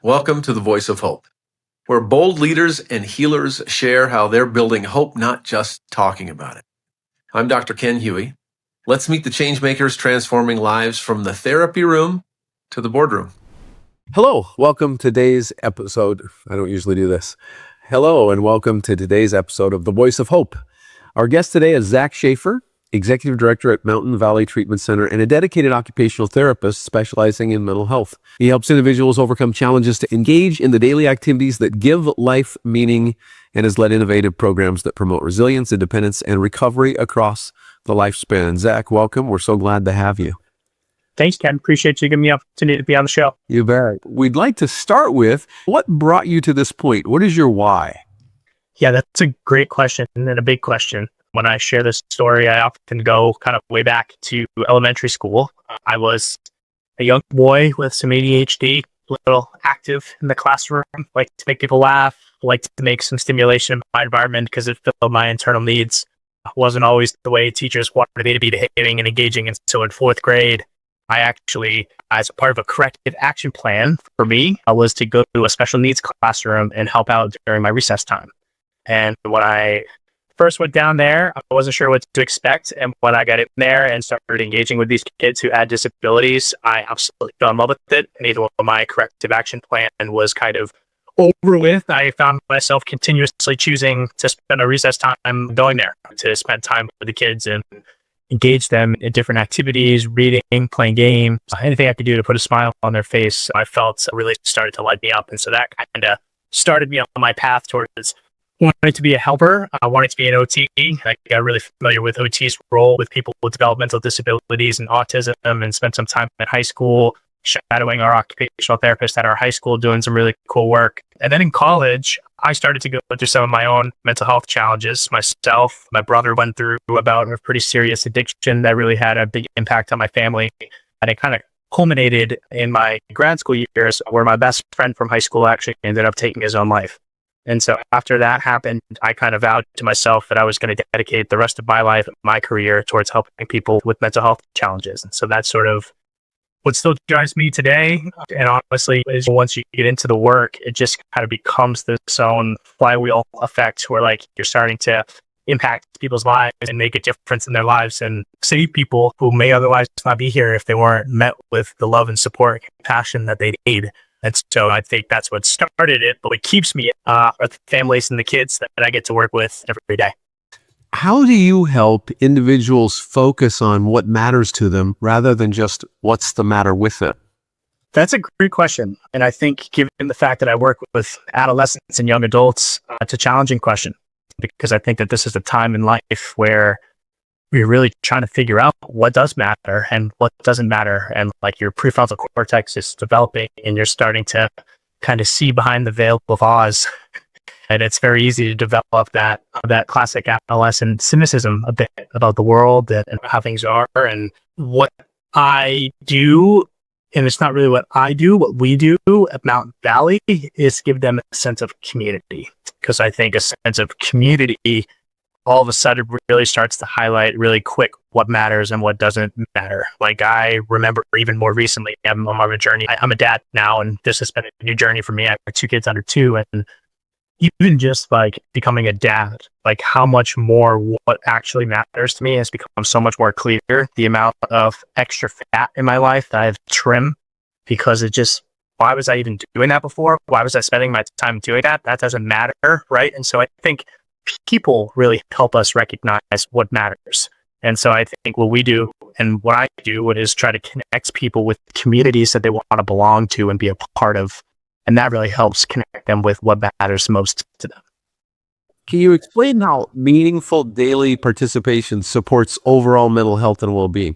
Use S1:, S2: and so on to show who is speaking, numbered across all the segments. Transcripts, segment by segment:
S1: Welcome to the Voice of Hope, where bold leaders and healers share how they're building hope, not just talking about it. I'm Dr. Ken Huey. Let's meet the changemakers transforming lives from the therapy room to the boardroom.
S2: Hello, welcome to today's episode. I don't usually do this. Hello, and welcome to today's episode of The Voice of Hope. Our guest today is Zack Schafer, Executive Director at Mountain Valley Treatment Center and a dedicated occupational therapist specializing in mental health. He helps individuals overcome challenges to engage in the daily activities that give life meaning and has led innovative programs that promote resilience, independence, and recovery across the lifespan. Zack, welcome. We're so glad to have you.
S3: Thanks, Ken. Appreciate you giving me the opportunity to be on the show.
S2: You bet. We'd like to start with, what brought you to this point? What is your why?
S3: Yeah, that's a great question and a big question. When I share this story, I often go kind of way back to elementary school. I was a young boy with some ADHD, a little active in the classroom, liked to make people laugh, liked to make some stimulation in my environment because it filled my internal needs. It wasn't always the way teachers wanted me to be behaving and engaging. And so in fourth grade, I actually, as a part of a corrective action plan for me, was to go to a special needs classroom and help out during my recess time. And when I first went down there, I wasn't sure what to expect. And when I got in there and started engaging with these kids who had disabilities, I absolutely fell in love with it. And even when my corrective action plan was kind of over with, I found myself continuously choosing to spend a recess time going there to spend time with the kids and engage them in different activities, reading, playing games, anything I could do to put a smile on their face. I felt really started to light me up. And so that kind of started me on my path towards wanting to be a helper, wanting to be an OT. I got really familiar with OT's role with people with developmental disabilities and autism, and spent some time in high school shadowing our occupational therapist at our high school, doing some really cool work. And then in college, I started to go through some of my own mental health challenges myself. My brother went through about a pretty serious addiction that really had a big impact on my family. And it kind of culminated in my grad school years where my best friend from high school actually ended up taking his own life. And so after that happened, I kind of vowed to myself that I was going to dedicate the rest of my life, my career, towards helping people with mental health challenges. And so that's sort of what still drives me today. And honestly, is once you get into the work, it just kind of becomes this own flywheel effect where like you're starting to impact people's lives and make a difference in their lives and save people who may otherwise not be here if they weren't met with the love and support and compassion that they need. And so I think that's what started it, but what keeps me are the families and the kids that I get to work with every day.
S2: How do you help individuals focus on what matters to them rather than just what's the matter with it?
S3: That's a great question. And I think given the fact that I work with adolescents and young adults, it's a challenging question because I think that this is a time in life where we're really trying to figure out what does matter and what doesn't matter. And like your prefrontal cortex is developing and you're starting to kind of see behind the veil of Oz. And it's very easy to develop that classic adolescent cynicism a bit about the world and how things are. And what I do, and it's not really what I do, what we do at Mountain Valley is give them a sense of community. Because I think a sense of community all of a sudden really starts to highlight really quick what matters and what doesn't matter. Like I remember even more recently, I'm on a journey. I'm a dad now, and this has been a new journey for me. I have 2 kids under 2, and even just like becoming a dad, like how much more what actually matters to me has become so much more clear. The amount of extra fat in my life that I have to trim because it just, why was I even doing that before? Why was I spending my time doing that? That doesn't matter, right? And so I think people really help us recognize what matters. And so I think what we do and what I do is try to connect people with communities that they want to belong to and be a part of. And that really helps connect them with what matters most to them.
S2: Can you explain how meaningful daily participation supports overall mental health and well-being?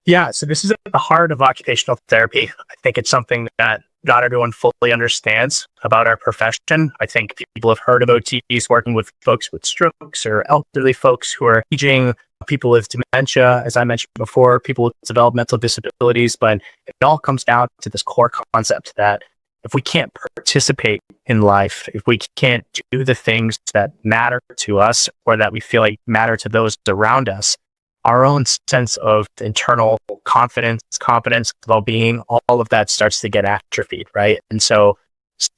S3: Yeah, so this is at the heart of occupational therapy. I think it's something that not everyone fully understands about our profession. I think people have heard of OTs working with folks with strokes or elderly folks who are aging, people with dementia, as I mentioned before, people with developmental disabilities. But it all comes down to this core concept that if we can't participate in life, if we can't do the things that matter to us or that we feel like matter to those around us, our own sense of internal confidence, competence, well-being, all of that starts to get atrophied, right? And so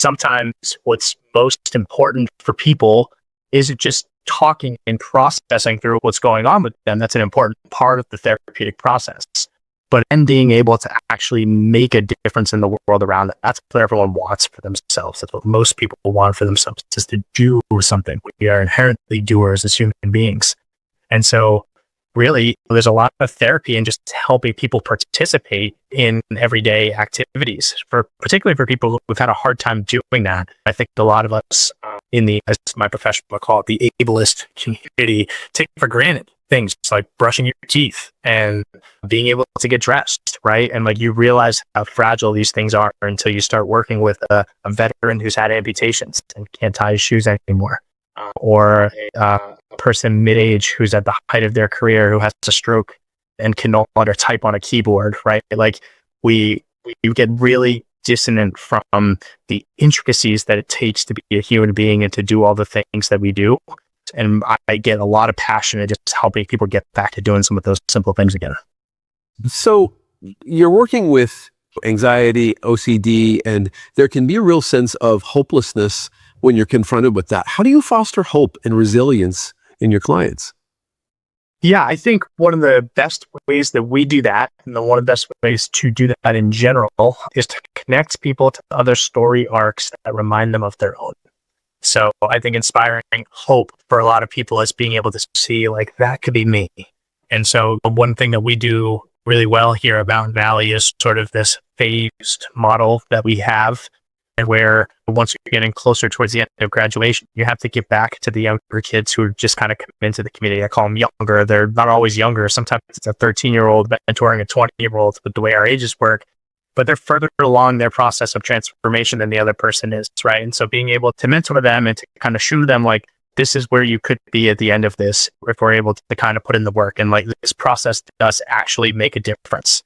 S3: sometimes what's most important for people isn't just talking and processing through what's going on with them. That's an important part of the therapeutic process. But then being able to actually make a difference in the world around them, that's what everyone wants for themselves. That's what most people want for themselves, is to do something. We are inherently doers as human beings. And so really, there's a lot of therapy in just helping people participate in everyday activities, particularly for people who've had a hard time doing that. I think a lot of us as my profession would call it, the ableist community, take for granted things like brushing your teeth and being able to get dressed, right? And like, you realize how fragile these things are until you start working with a veteran who's had amputations and can't tie his shoes anymore, or a person mid-age who's at the height of their career who has a stroke and can no longer type on a keyboard, right? Like, you get really dissonant from the intricacies that it takes to be a human being and to do all the things that we do. And I get a lot of passion in just helping people get back to doing some of those simple things again.
S2: So you're working with anxiety, OCD, and there can be a real sense of hopelessness when you're confronted with that. How do you foster hope and resilience in your clients?
S3: Yeah, I think one of the best ways that we do that, and one of the best ways to do that in general, is to connect people to other story arcs that remind them of their own. So I think inspiring hope for a lot of people is being able to see, like, that could be me. And so one thing that we do really well here at Mountain Valley is sort of this phased model that we have, and where once you're getting closer towards the end of graduation, you have to give back to the younger kids who are just kind of come into the community. I call them younger. They're not always younger. Sometimes it's a 13-year-old mentoring a 20-year-old with the way our ages work, but they're further along their process of transformation than the other person is, right? And so being able to mentor them and to kind of show them, like, this is where you could be at the end of this, if we're able to kind of put in the work, and like, this process does actually make a difference.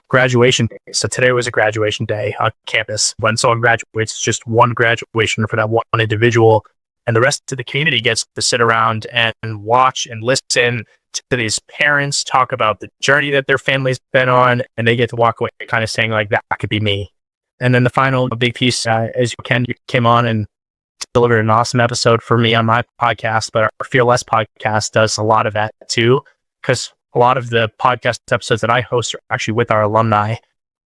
S3: Graduation day. So today was a graduation day on campus. When someone graduates, it's just one graduation for that one individual, and the rest of the community gets to sit around and watch and listen to these parents talk about the journey that their family's been on, and they get to walk away kind of saying, like, that could be me. And then the final big piece, as you came on and delivered an awesome episode for me on my podcast, but our Feel Less podcast does a lot of that too, because a lot of the podcast episodes that I host are actually with our alumni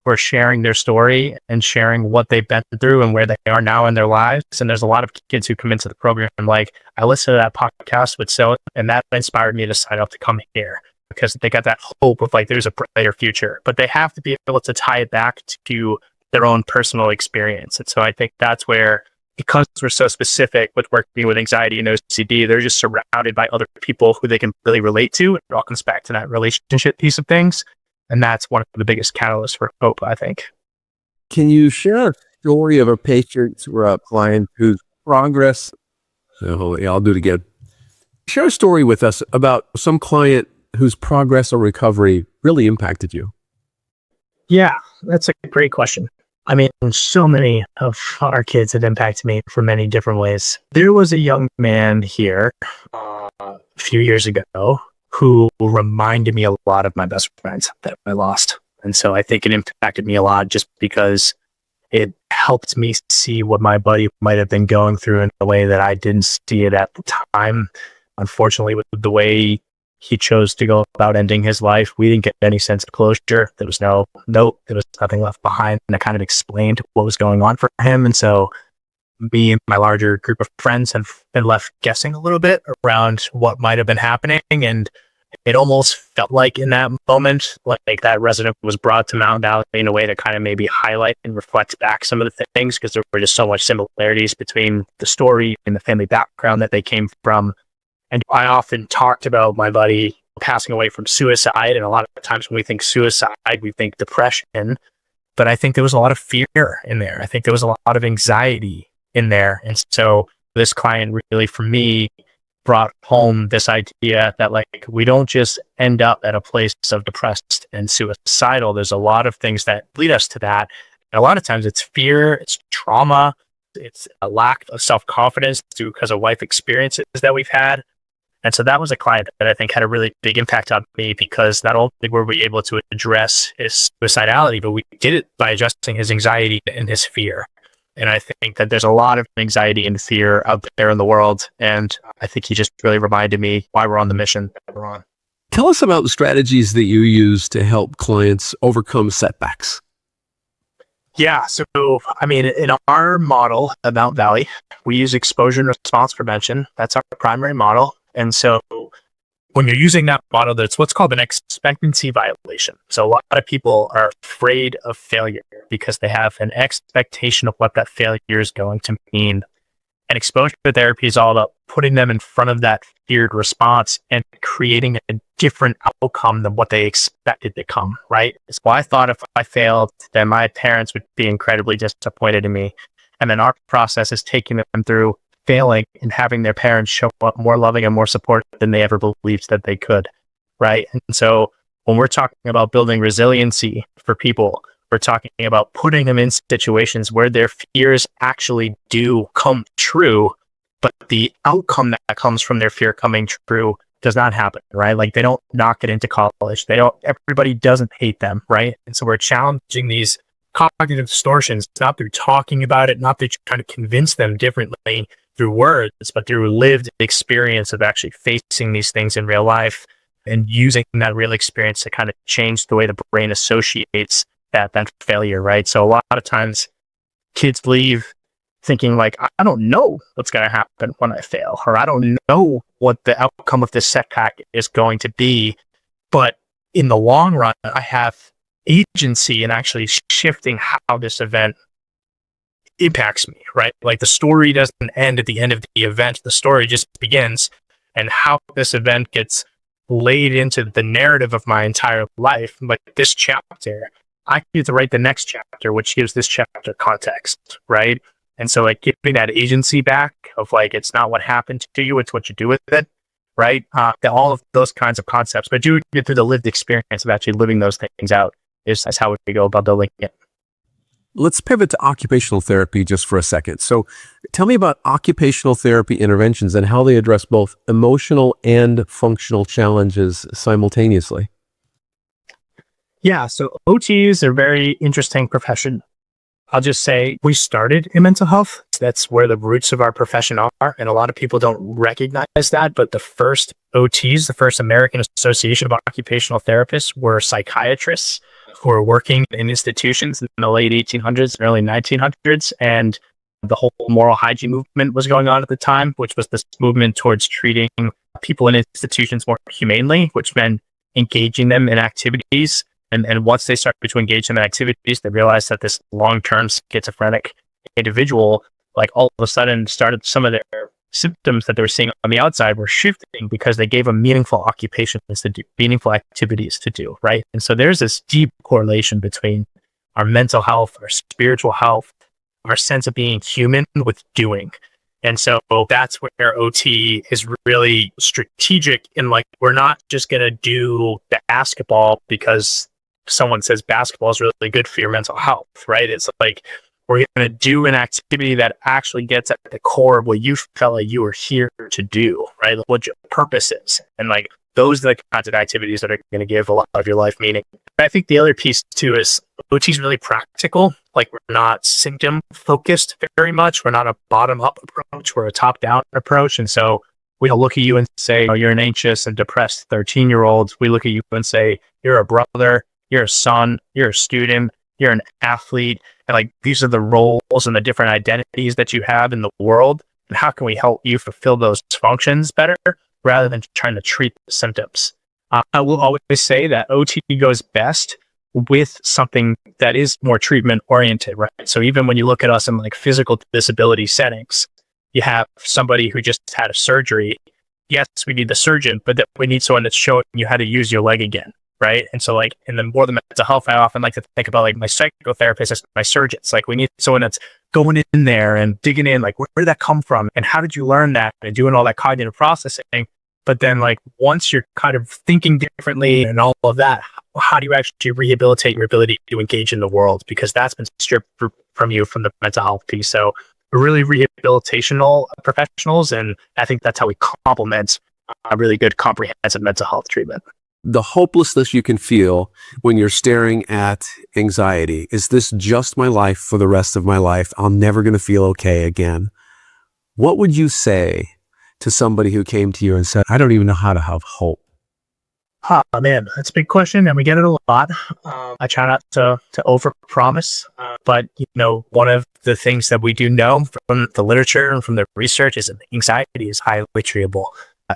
S3: who are sharing their story and sharing what they've been through and where they are now in their lives. And there's a lot of kids who come into the program like, I listened to that podcast with so, and that inspired me to sign up to come here, because they got that hope of, like, there's a brighter future, but they have to be able to tie it back to their own personal experience. And so I think that's where, because we're so specific with working with anxiety and OCD, they're just surrounded by other people who they can really relate to. It all comes back to that relationship piece of things. And that's one of the biggest catalysts for hope, I think.
S2: Can you share a story of a patient or a client whose progress? Yeah, I'll do it again. Share a story with us about some client whose progress or recovery really impacted you.
S3: Yeah, that's a great question. I mean, so many of our kids have impacted me for many different ways. There was a young man here a few years ago who reminded me a lot of my best friends that I lost. And so I think it impacted me a lot just because it helped me see what my buddy might have been going through in a way that I didn't see it at the time. Unfortunately, with the way he chose to go about ending his life, we didn't get any sense of closure. There was no note. There was nothing left behind. And I kind of explained what was going on for him. And so me and my larger group of friends have been left guessing a little bit around what might have been happening. And it almost felt like in that moment, like that resident was brought to Mountain Valley in a way to kind of maybe highlight and reflect back some of the things, because there were just so much similarities between the story and the family background that they came from. And I often talked about my buddy passing away from suicide. And a lot of times when we think suicide, we think depression. But I think there was a lot of fear in there. I think there was a lot of anxiety in there. And so this client really, for me, brought home this idea that, like, we don't just end up at a place of depressed and suicidal. There's a lot of things that lead us to that. And a lot of times it's fear, it's trauma, it's a lack of self-confidence because of life experiences that we've had. And so that was a client that I think had a really big impact on me, because not only were we able to address his suicidality, but we did it by addressing his anxiety and his fear. And I think that there's a lot of anxiety and fear out there in the world. And I think he just really reminded me why we're on the mission that we're on.
S2: Tell us about the strategies that you use to help clients overcome setbacks.
S3: Yeah. So, I mean, in our model at Mount Valley, we use exposure and response prevention. That's our primary model. And so when you're using that model, that's what's called an expectancy violation. So a lot of people are afraid of failure because they have an expectation of what that failure is going to mean. And exposure therapy is all about putting them in front of that feared response and creating a different outcome than what they expected to come, right? So I thought if I failed, then my parents would be incredibly disappointed in me. And then our process is taking them through failing and having their parents show up more loving and more supportive than they ever believed that they could, right? And so when we're talking about building resiliency for people, we're talking about putting them in situations where their fears actually do come true, but the outcome that comes from their fear coming true does not happen, right? Like they don't not get into college. Everybody doesn't hate them, right? And so we're challenging these cognitive distortions, not through talking about it, not through trying to convince them differently through words, but through lived experience of actually facing these things in real life and using that real experience to kind of change the way the brain associates that failure, right? So a lot of times kids leave thinking like, I don't know what's going to happen when I fail, or I don't know what the outcome of this setback is going to be. But in the long run, I have agency in actually shifting how this event impacts me, right? Like the story doesn't end at the end of the event. The story just begins, and how this event gets laid into the narrative of my entire life. But this chapter, I get to write the next chapter, which gives this chapter context, right? And so like giving that agency back of like, it's not what happened to you, it's what you do with it, right? All of those kinds of concepts, but doing it through the lived experience of actually living those things out is how we go about building it.
S2: Let's pivot to occupational therapy just for a second. So tell me about occupational therapy interventions and how they address both emotional and functional challenges simultaneously.
S3: Yeah, so OTs are a very interesting profession. I'll just say we started in mental health. That's where the roots of our profession are. And a lot of people don't recognize that. But the first OTs, the first American Association of Occupational Therapists, were psychiatrists who were working in institutions in the late 1800s and early 1900s. And the whole moral hygiene movement was going on at the time, which was this movement towards treating people in institutions more humanely, which meant engaging them in activities. And once they started to engage in the activities, they realized that this long-term schizophrenic individual, like all of a sudden started some of their symptoms that they were seeing on the outside were shifting because they gave them meaningful occupations to do, meaningful activities to do, right? And so there's this deep correlation between our mental health, our spiritual health, our sense of being human with doing. And so that's where OT is really strategic in like, we're not just going to do the basketball because someone says basketball is really good for your mental health, right? It's like, we're going to do an activity that actually gets at the core of what you felt like you were here to do, right? What your purpose is. And like, those are the kinds of activities that are going to give a lot of your life meaning. I think the other piece too is OT is really practical. Like we're not symptom focused very much. We're not a bottom up approach. We're a top down approach. And so we don't look at you and say, oh, you're an anxious and depressed 13-year-old. We look at you and say, you're a brother, you're a son, you're a student, you're an athlete. And like, these are the roles and the different identities that you have in the world. And how can we help you fulfill those functions better rather than trying to treat the symptoms? I will always say that OT goes best with something that is more treatment oriented, right? So even when you look at us in like physical disability settings, you have somebody who just had a surgery. Yes, we need the surgeon, but then we need someone that's showing you how to use your leg again, right? And so like in the more the mental health, I often like to think about like my psychotherapist as my surgeons. Like we need someone that's going in there and digging in, like where did that come from? And how did you learn that? And doing all that cognitive processing. But then like once you're kind of thinking differently and all of that, how do you actually rehabilitate your ability to engage in the world? Because that's been stripped from you from the mental health piece. So we're really rehabilitational professionals. And I think that's how we complement a really good comprehensive mental health treatment.
S2: the hopelessness you can feel when you're staring at anxiety. Is this just my life for the rest of my life? I'm never going to feel okay again. What would you say to somebody who came to you and said, I don't even know how to have hope?
S3: Oh man, that's a big question, and we get it a lot. I try not to overpromise, but one of the things that we do know from the literature and from the research is that anxiety is highly treatable,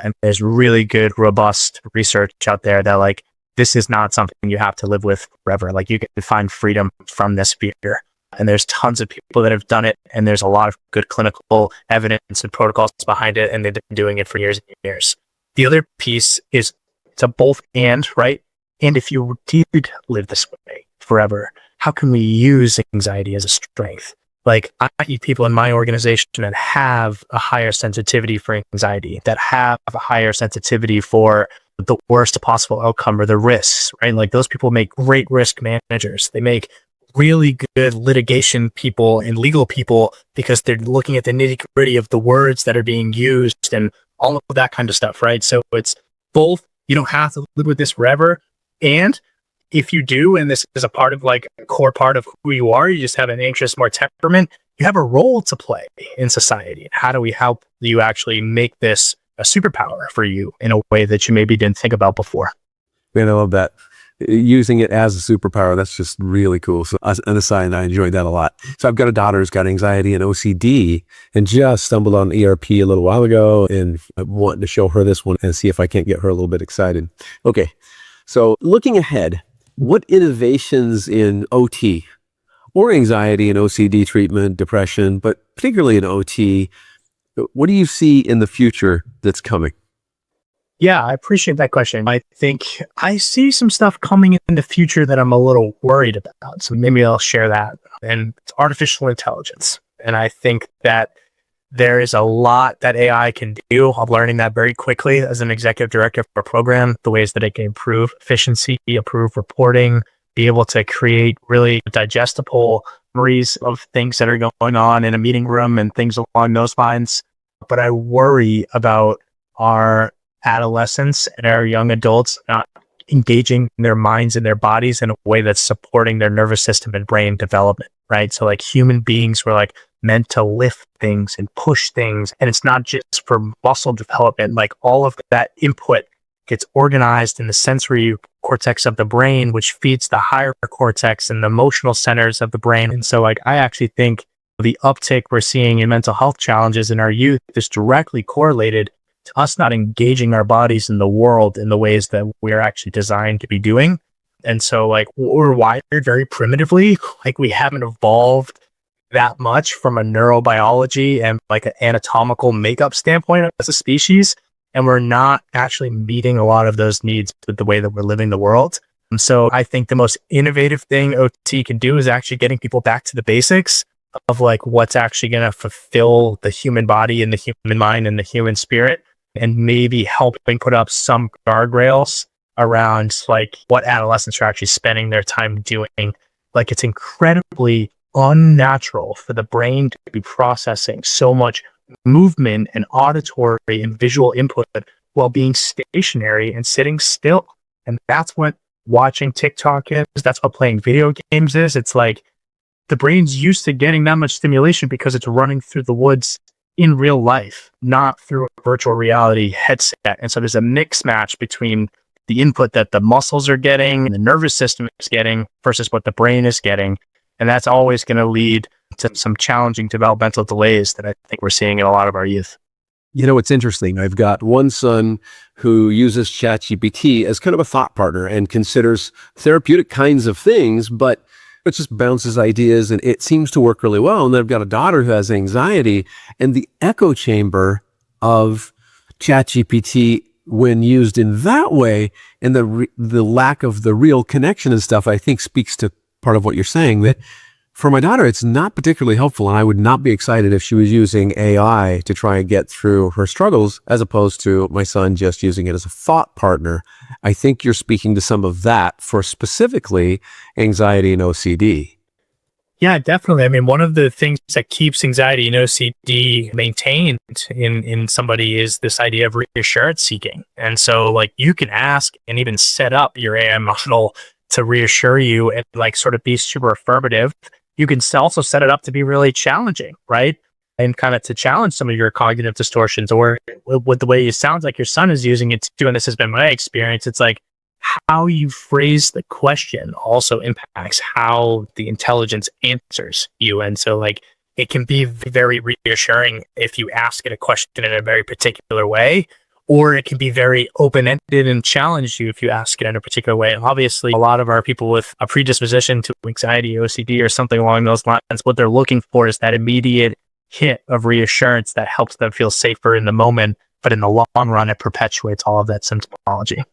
S3: and there's really good, robust research out there that this is not something you have to live with forever. You can find freedom from this fear, and there's tons of people that have done it, and there's a lot of good clinical evidence and protocols behind it, and they've been doing it for years and years. The other piece is it's a both and, right? And if you did live this way forever, how can we use anxiety as a strength? I meet people in my organization that have a higher sensitivity for anxiety, that have a higher sensitivity for the worst possible outcome or the risks, right? Those people make great risk managers. They make really good litigation people and legal people because they're looking at the nitty-gritty of the words that are being used and all of that kind of stuff, right? So it's both. You don't have to live with this forever. And if you do, and this is a part of a core part of who you are, you just have an anxious, more temperament, you have a role to play in society. How do we help you actually make this a superpower for you in a way that you maybe didn't think about before?
S2: Man, I love that. Using it as a superpower, that's just really cool. So as an aside, I enjoyed that a lot. So I've got a daughter who's got anxiety and OCD and just stumbled on ERP a little while ago, and I'm wanting to show her this one and see if I can't get her a little bit excited. Okay, so looking ahead, what innovations in OT or anxiety and OCD treatment, depression, but particularly in OT, what do you see in the future that's coming?
S3: Yeah, I appreciate that question. I think I see some stuff coming in the future that I'm a little worried about. So maybe I'll share that. And it's artificial intelligence. And I think that there is a lot that AI can do. I'm learning that very quickly as an executive director for a program, the ways that it can improve efficiency, improve reporting, be able to create really digestible summaries of things that are going on in a meeting room and things along those lines. But I worry about our adolescents and our young adults not engaging their minds and their bodies in a way that's supporting their nervous system and brain development, right? So human beings were meant to lift things and push things, and it's not just for muscle development. All of that input gets organized in the sensory cortex of the brain, which feeds the higher cortex and the emotional centers of the brain. And so I actually think the uptick we're seeing in mental health challenges in our youth is directly correlated to us not engaging our bodies in the world in the ways that we're actually designed to be doing. And so we're wired very primitively, we haven't evolved that much from a neurobiology and an anatomical makeup standpoint as a species. And we're not actually meeting a lot of those needs with the way that we're living the world. And so I think the most innovative thing OT can do is actually getting people back to the basics of what's actually going to fulfill the human body and the human mind and the human spirit, and maybe helping put up some guardrails around what adolescents are actually spending their time doing. It's incredibly unnatural for the brain to be processing so much movement and auditory and visual input while being stationary and sitting still. And that's what watching TikTok is. That's what playing video games is. It's the brain's used to getting that much stimulation because it's running through the woods in real life, not through a virtual reality headset. And so there's a mix match between the input that the muscles are getting and the nervous system is getting versus what the brain is getting. And that's always going to lead to some challenging developmental delays that I think we're seeing in a lot of our youth.
S2: It's interesting. I've got one son who uses ChatGPT as kind of a thought partner and considers therapeutic kinds of things, but it just bounces ideas and it seems to work really well. And then I've got a daughter who has anxiety, and the echo chamber of ChatGPT, when used in that way, and the lack of the real connection and stuff, I think speaks to part of what you're saying, that for my daughter, it's not particularly helpful. And I would not be excited if she was using AI to try and get through her struggles, as opposed to my son just using it as a thought partner. I think you're speaking to some of that for specifically anxiety and OCD.
S3: Yeah, definitely. I mean, one of the things that keeps anxiety and OCD maintained in somebody is this idea of reassurance seeking. And so, like, you can ask and even set up your AI model to reassure you and like sort of be super affirmative. You can also set it up to be really challenging, right? And kind of to challenge some of your cognitive distortions, or with the way it sounds like your son is using it too. And this has been my experience. It's like, how you phrase the question also impacts how the intelligence answers you. And so, like, it can be very reassuring if you ask it a question in a very particular way, or it can be very open-ended and challenge you if you ask it in a particular way. And obviously, a lot of our people with a predisposition to anxiety, OCD, or something along those lines, what they're looking for is that immediate hit of reassurance that helps them feel safer in the moment, but in the long run, it perpetuates all of that symptomology.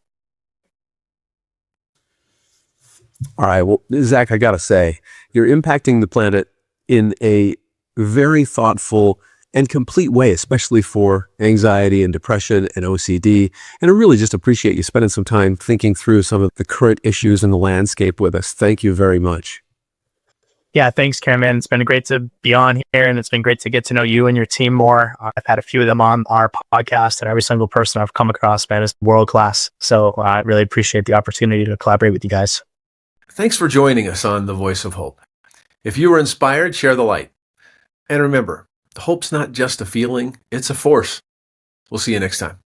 S2: All right. Well, Zack, I got to say, you're impacting the planet in a very thoughtful and complete way, especially for anxiety and depression and OCD. And I really just appreciate you spending some time thinking through some of the current issues in the landscape with us. Thank you very much.
S3: Yeah, thanks, Cameron. It's been great to be on here, and it's been great to get to know you and your team more. I've had a few of them on our podcast, and every single person I've come across, man, is world class. So I really appreciate the opportunity to collaborate with you guys.
S1: Thanks for joining us on The Voice of Hope. If you were inspired, share the light. And remember, hope's not just a feeling, it's a force. We'll see you next time.